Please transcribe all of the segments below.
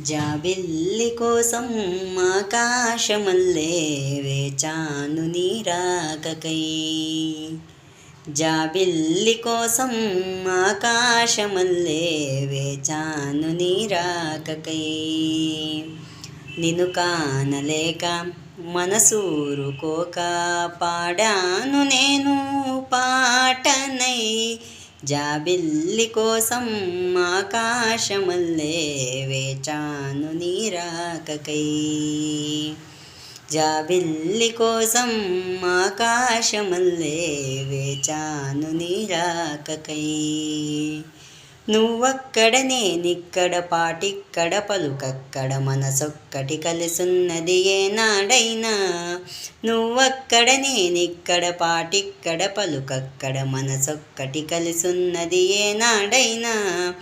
జాబిల్లి కోసం ఆకాశమల్లే వేచాను నీ రాకకై. జాబిల్లి కోసం ఆకాశమల్లే వేచాను నీ రాకకై. నిన్ను కానలేక మనసూరుకోక పాడాను నేను పాటనై. జాబిల్లి కోసం ఆకాశమల్లే వేచాను నీ రాకకై. జాబిల్లి కోసం ఆకాశమల్లే వేచాను నీ రాకకై. నువ్వక్కడ నేనిక్కడ పాటిక్కడ పలుకక్కడ మనసొక్కటి కలిసున్నది ఏనాడైనా. నువ్వక్కడ నేనిక్కడ పాటిక్కడ పలుకక్కడ మనసొక్కటి కలిసున్నది ఏనాడైనా.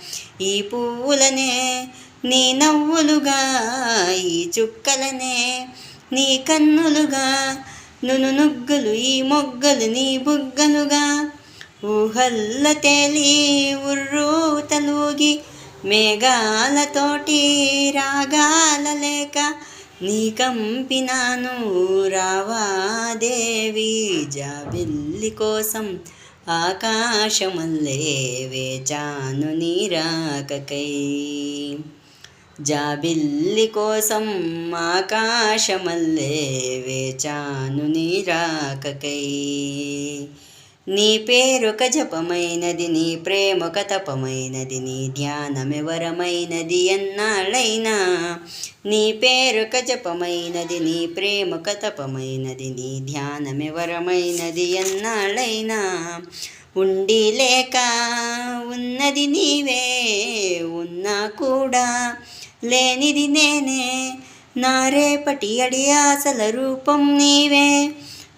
ఈ పువ్వులనే నీ నవ్వులుగా, ఈ చుక్కలనే నీ కన్నులుగా, నునుగ్గులు ఈ మొగ్గలు నీ బుగ్గలుగా. ఊహల్ల తేలి ఉర్రూతలూగి మేఘాలతోటి రాగాల లేక నీ కంపినాను రావాదేవి. జాబిల్లి కోసం ఆకాశమల్లే వేచాను నీ రాకకై. జాబిల్లి కోసం ఆకాశమల్లే వేచాను నీ రాకకై. నీ పేరొక జపమైనది, నీ ప్రేమొక తపమైనది, నీ ధ్యానమెవరమైనది ఎన్నాళ్ళైనా. నీ పేరొక జపమైనది, నీ ప్రేమొక తపమైనది, నీ ధ్యానమెవరమైనది ఎన్నాళ్ళైనా. ఉండి లేక ఉన్నది నీవే, ఉన్నా కూడా లేనిది నేనే. నా రేపటి అడి ఆశల రూపం నీవే,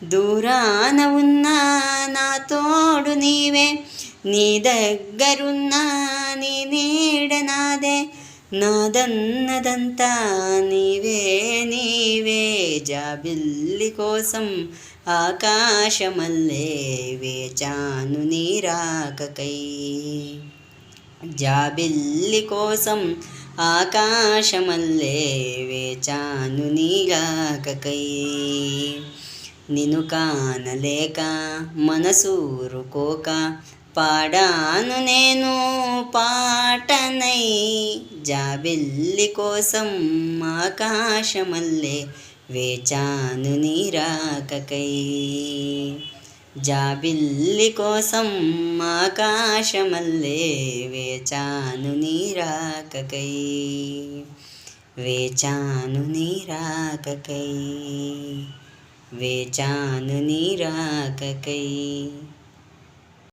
దూరాన ఉన్నా నా తోడు నీవే. నీ దగ్గరున్నా నీ నీడ నాదే, నాదన్నదంతా నీవే నీవే. జాబిల్లి కోసం ఆకాశమల్లే వేచాను నీ రాకకై. జాబిల్లి కోసం ఆకాశమల్లే వేచాను నీ రాకకై. నిన్ను కానలేక మనసూరుకోక పాడాను నేను పాటనై. జాబిల్లి కోసం ఆకాశమల్లే వేచాను నీ రాకకై. జాబిల్లి కోసం ఆకాశమల్లే వేచాను నీ రాకకై. వేచాను నీ రాకకై, వేచాను నీ రాకకై.